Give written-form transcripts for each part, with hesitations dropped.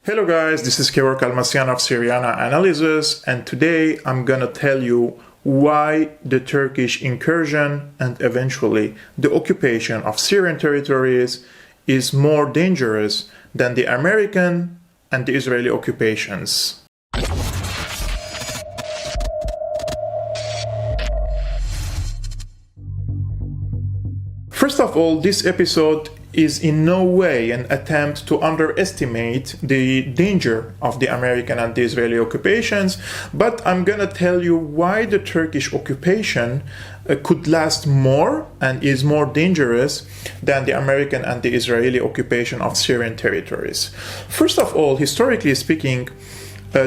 Hello guys, this is Kevork Almassian of Syrian Analysis, and today I'm gonna tell you why the Turkish incursion and eventually the occupation of Syrian territories is more dangerous than the American and the Israeli occupations. First of all, this episode is in no way an attempt to underestimate the danger of the American and the Israeli occupations, but I'm gonna tell you why the Turkish occupation could last more and is more dangerous than the American and the Israeli occupation of Syrian territories. First of all, historically speaking,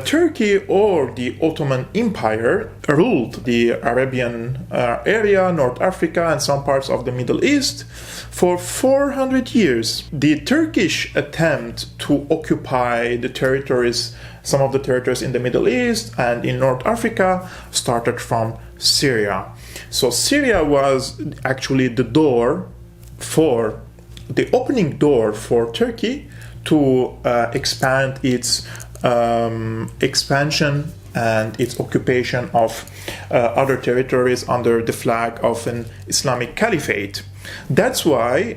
Turkey or the Ottoman Empire ruled the Arabian area, North Africa, and some parts of the Middle East for 400 years. The Turkish attempt to occupy the territories, some of the territories in the Middle East and in North Africa, started from Syria. So Syria was actually the opening door for Turkey to expand its expansion and its occupation of other territories under the flag of an Islamic caliphate. That's why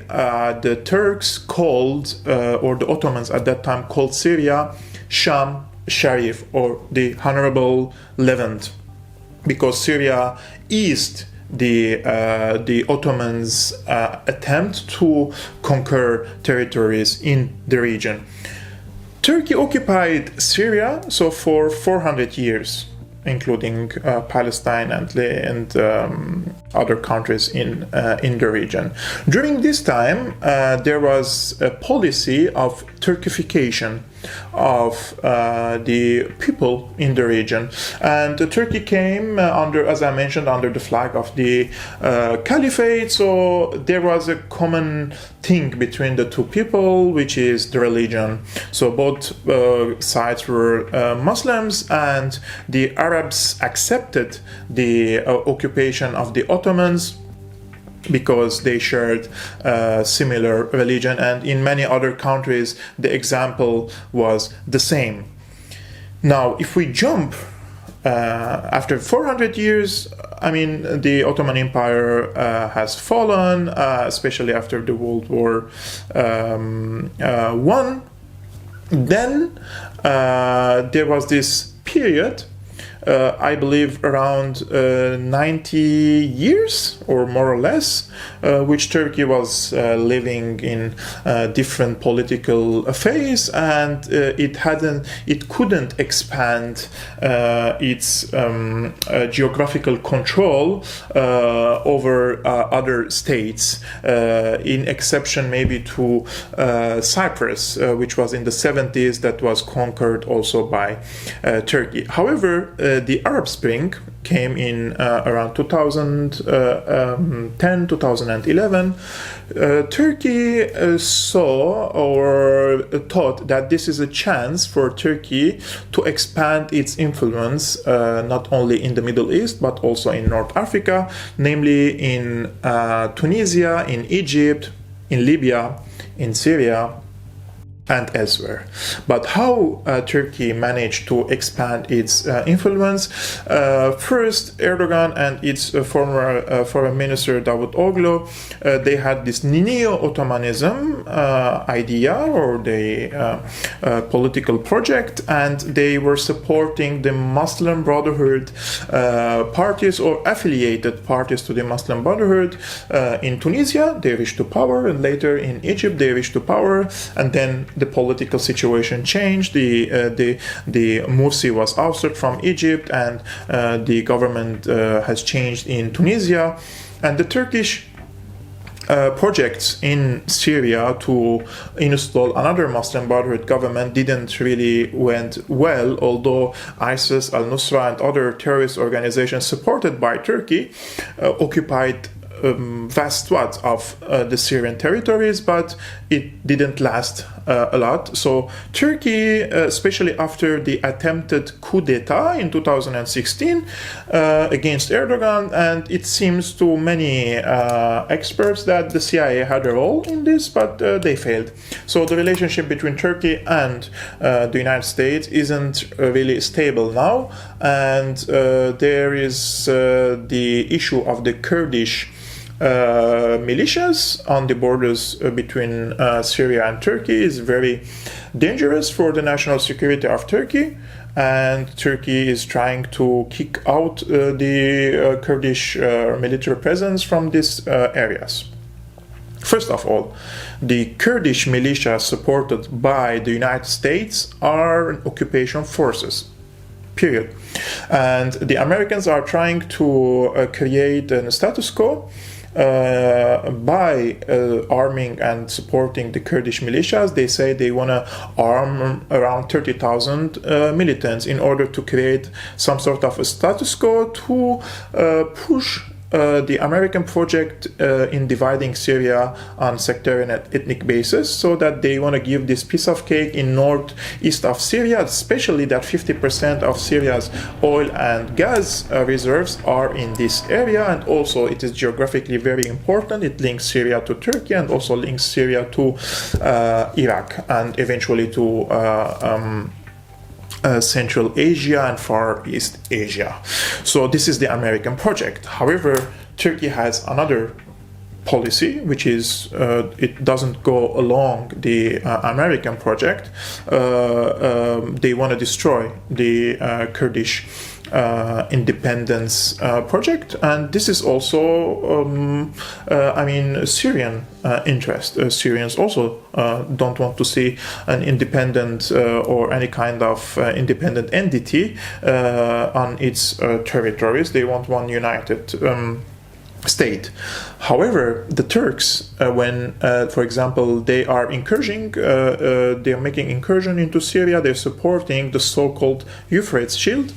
the Turks called, or the Ottomans at that time called Syria SHAM, SHARIFE, or the Honorable Levant, because Syria eased the Ottomans' attempt to conquer territories in the region. Turkey occupied Syria for 400 years, including Palestine and other countries in the region. During this time, there was a policy of Turkification of the people in the region, and Turkey came under, as I mentioned, under the flag of the caliphate. So there was a common thing between the two people, which is the religion. So both sides were Muslims, and the Arabs accepted the occupation of the Ottomans because they shared similar religion, and in many other countries the example was the same. Now, if we jump after 400 years, I mean, the Ottoman Empire has fallen, especially after the World War I. Then there was this period, I believe around 90 years or more or less, which Turkey was living in different political phase, and it couldn't expand its geographical control over other states, in exception maybe to Cyprus, which was in the 70s, that was conquered also by Turkey. However, the Arab Spring came in around 2010, 2011. Turkey saw or thought that this is a chance for Turkey to expand its influence not only in the Middle East but also in North Africa, namely in Tunisia, in Egypt, in Libya, in Syria, and elsewhere. But how Turkey managed to expand its influence? First, Erdogan and its former foreign minister Davutoglu, they had this neo-Ottomanism idea, or the political project, and they were supporting the Muslim Brotherhood parties or affiliated parties to the Muslim Brotherhood. In Tunisia, they reached to power, and later in Egypt, they reached to power, and then the political situation changed. The Morsi was ousted from Egypt, and the government has changed in Tunisia. And the Turkish projects in Syria to install another Muslim Brotherhood government didn't really went well, although ISIS, Al-Nusra, and other terrorist organizations supported by Turkey occupied vast swaths of the Syrian territories, but it didn't last a lot. So Turkey, especially after the attempted coup d'etat in 2016 against Erdogan, and it seems to many experts that the CIA had a role in this, but they failed. So the relationship between Turkey and the United States isn't really stable now, and there is the issue of the Kurdish militias on the borders between Syria and Turkey is very dangerous for the national security of Turkey, and Turkey is trying to kick out the Kurdish military presence from these areas. First of all, the Kurdish militias supported by the United States are occupation forces. Period. And the Americans are trying to create a status quo by arming and supporting the Kurdish militias. They say they want to arm around 30,000 militants in order to create some sort of a status quo to push the American project in dividing Syria on sectarian and ethnic basis, so that they want to give this piece of cake in northeast of Syria, especially that 50% of Syria's oil and gas reserves are in this area, and also it is geographically very important. It links Syria to Turkey and also links Syria to Iraq and eventually to Central Asia and Far East Asia. So this is the American project. However, Turkey has another policy, which is it doesn't go along the American project. They want to destroy the Kurdish independence project, and this is also Syrian interest. Syrians also don't want to see an independent or any kind of independent entity on its territories. They want one united state. However, the Turks, when, for example, they are incursioning, they are making incursion into Syria, they're supporting the so-called Euphrates Shield,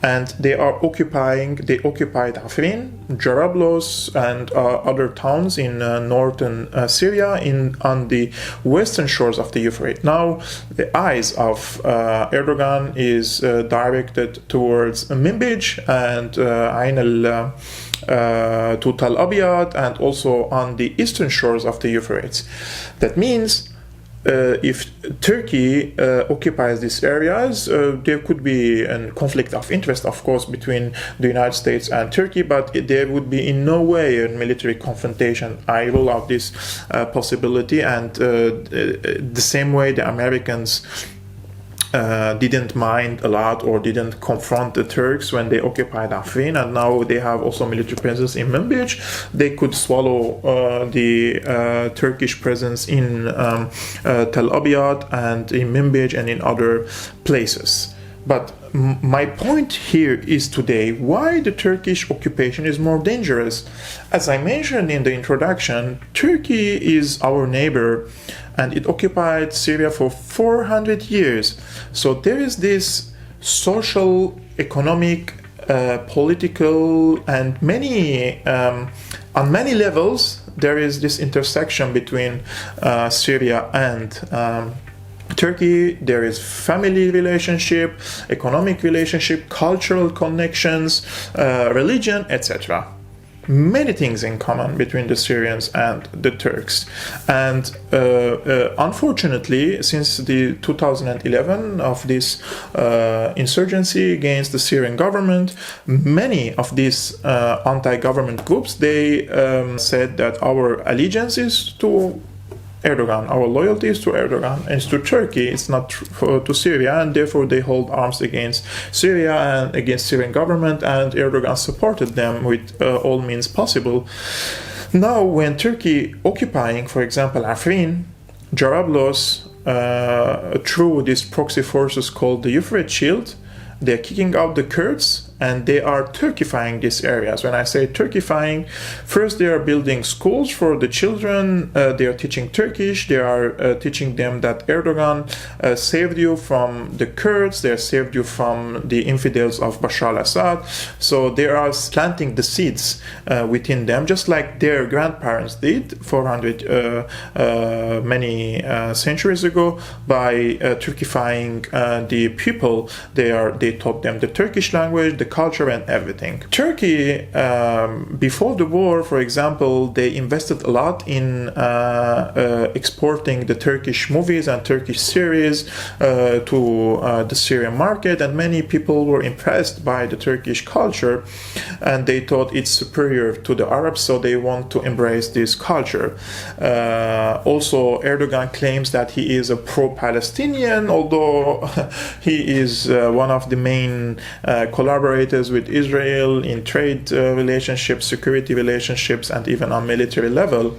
and they occupied Afrin, Jarablos, and other towns in northern Syria on the western shores of the Euphrates. Now, the eyes of Erdogan is directed towards Manbij and Ain to Tal Abyad, and also on the eastern shores of the Euphrates. That means if Turkey occupies these areas, there could be a conflict of interest, of course, between the United States and Turkey, but there would be in no way a military confrontation. I rule out this possibility, and the same way the Americans didn't mind a lot or didn't confront the Turks when they occupied Afrin, and now they have also military presence in Manbij. They could swallow the Turkish presence in Tel Abyad and in Manbij and in other places. But my point here is today why the Turkish occupation is more dangerous. As I mentioned in the introduction, Turkey is our neighbor, and it occupied Syria for 400 years. So there is this social, economic, political, and on many levels, there is this intersection between Syria and Turkey. There is family relationship, economic relationship, cultural connections, religion, etc. Many things in common between the Syrians and the Turks. And unfortunately, since the 2011 of this insurgency against the Syrian government, many of these anti-government groups, they said that our allegiance is to Erdogan, our loyalty is to Erdogan, and it's to Turkey, it's not to Syria, and therefore they hold arms against Syria and against Syrian government, and Erdogan supported them with all means possible. Now, when Turkey occupying, for example, Afrin, Jarablos, through these proxy forces called the Euphrates Shield, they're kicking out the Kurds and they are Turkifying these areas. When I say Turkifying, first they are building schools for the children, they are teaching Turkish, they are teaching them that Erdogan saved you from the Kurds, they saved you from the infidels of Bashar al-Assad. So they are planting the seeds within them, just like their grandparents did 400 many centuries ago by Turkifying the people. They taught them the Turkish language, the culture, and everything. Turkey, before the war, for example, they invested a lot in exporting the Turkish movies and Turkish series to the Syrian market, and many people were impressed by the Turkish culture, and they thought it's superior to the Arabs, so they want to embrace this culture. Also, Erdogan claims that he is a pro-Palestinian, although he is one of the main collaborators with Israel in trade relationships, security relationships, and even on military level.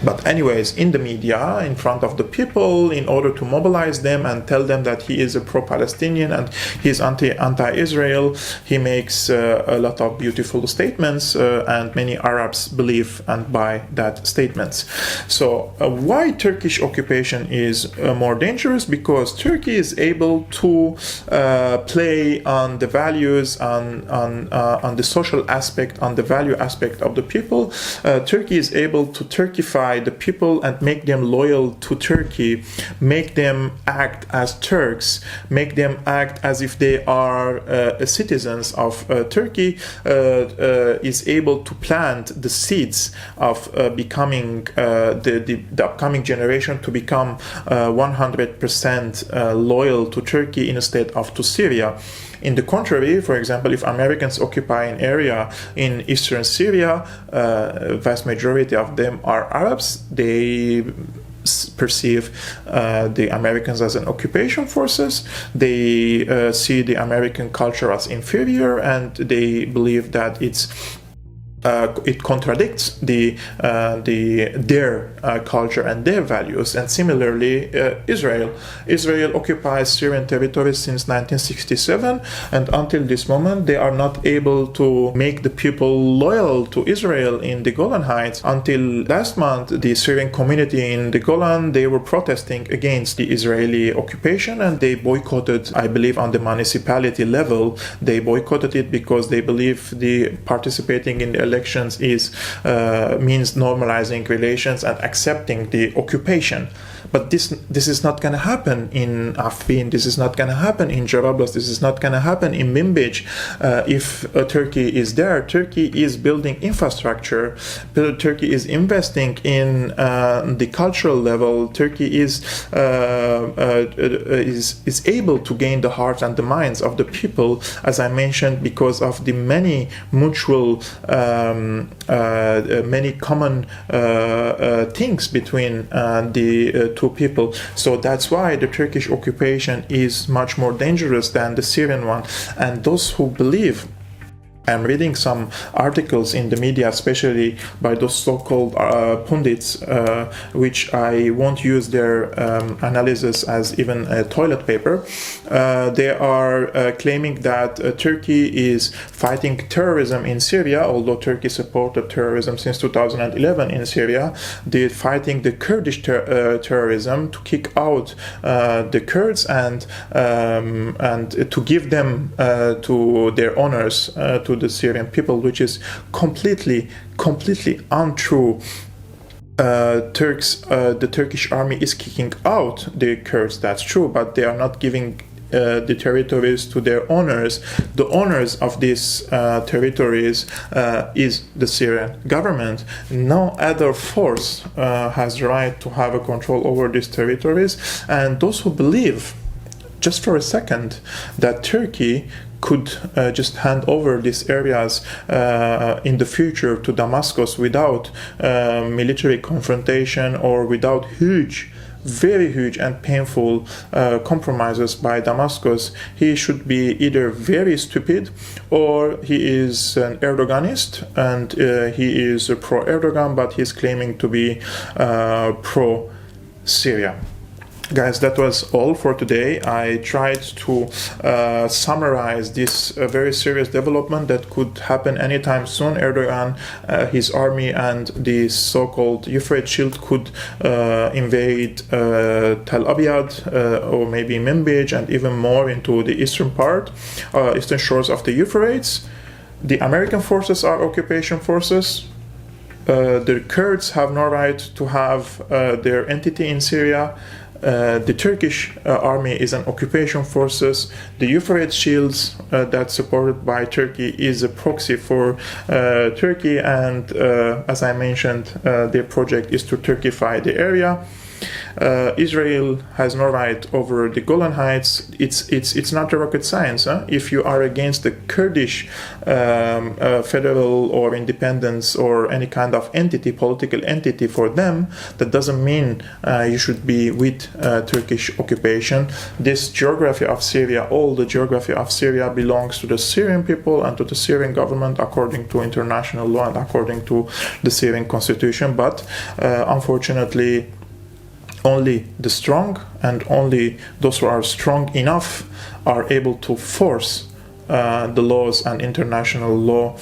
But anyways, in the media, in front of the people, in order to mobilize them and tell them that he is a pro-Palestinian and he's anti-Israel, he makes a lot of beautiful statements, and many Arabs believe and buy that statements. So why Turkish occupation is more dangerous? Because Turkey is able to play on the values, on the social aspect, on the value aspect of the people. Turkey is able to Turkify the people and make them loyal to Turkey, make them act as Turks, make them act as if they are citizens of Turkey, is able to plant the seeds of becoming the upcoming generation to become 100% loyal to Turkey instead of to Syria. In the contrary, for example, if Americans occupy an area in eastern Syria, vast majority of them are Arabs. They perceive the Americans as an occupation forces. They see the American culture as inferior, and they believe that it contradicts their culture and their values. And similarly, Israel occupies Syrian territories since 1967, and until this moment they are not able to make the people loyal to Israel in the Golan Heights. Until last month, the Syrian community in the Golan, they were protesting against the Israeli occupation, and they boycotted, I believe on the municipality level, they boycotted it because they believe the participating in the elections means normalizing relations and accepting the occupation. But this is not going to happen in Afrin, this is not going to happen in Jarablus, this is not going to happen in Minbij. If Turkey is there, Turkey is building infrastructure, Turkey is investing in the cultural level, Turkey is able to gain the hearts and the minds of the people, as I mentioned, because of the many mutual, many common things between the two people. So that's why the Turkish occupation is much more dangerous than the Syrian one. And those who believe, I'm reading some articles in the media, especially by those so-called pundits, which I won't use their analysis as even a toilet paper. They are claiming that Turkey is fighting terrorism in Syria, although Turkey supported terrorism since 2011 in Syria. They're fighting the Kurdish terrorism to kick out the Kurds and to give them to their owners, to the Syrian people, which is completely untrue. The Turkish army is kicking out the Kurds, that's true, but they are not giving the territories to their owners. The owners of these territories is the Syrian government. No other force has the right to have a control over these territories. And those who believe, just for a second, that Turkey could just hand over these areas in the future to Damascus without military confrontation or without very huge and painful compromises by Damascus, he should be either very stupid or he is an Erdoganist, and he is a pro-Erdogan, but he's claiming to be pro-Syria. Guys, that was all for today. I tried to summarize this very serious development that could happen anytime soon. Erdogan, his army, and the so-called Euphrates Shield could invade Tel Abyad or maybe Manbij and even more into the eastern shores of the Euphrates. The American forces are occupation forces. The Kurds have no right to have their entity in Syria. The Turkish army is an occupation forces. The Euphrates Shields that's supported by Turkey is a proxy for Turkey, and as I mentioned, their project is to Turkify the area. Israel has no right over the Golan Heights. It's not a rocket science. If you are against the Kurdish federal or independence or any kind of entity, political entity for them, that doesn't mean you should be with Turkish occupation. This geography of Syria, all the geography of Syria belongs to the Syrian people and to the Syrian government according to international law and according to the Syrian constitution. But unfortunately, only the strong and only those who are strong enough are able to force the laws and international law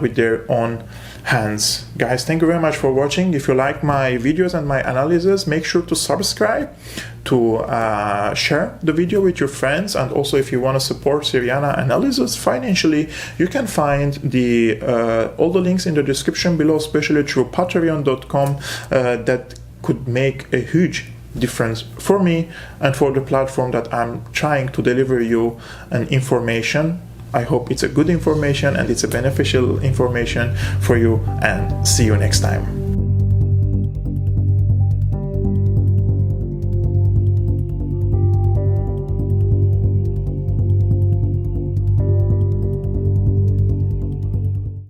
with their own hands. Guys, thank you very much for watching. If you like my videos and my analysis, make sure to subscribe, to share the video with your friends, and also if you want to support Syriana analysis financially, you can find all the links in the description below, especially through patreon.com. That could make a huge difference for me and for the platform that I'm trying to deliver you an information. I hope it's a good information and it's a beneficial information for you, and see you next time.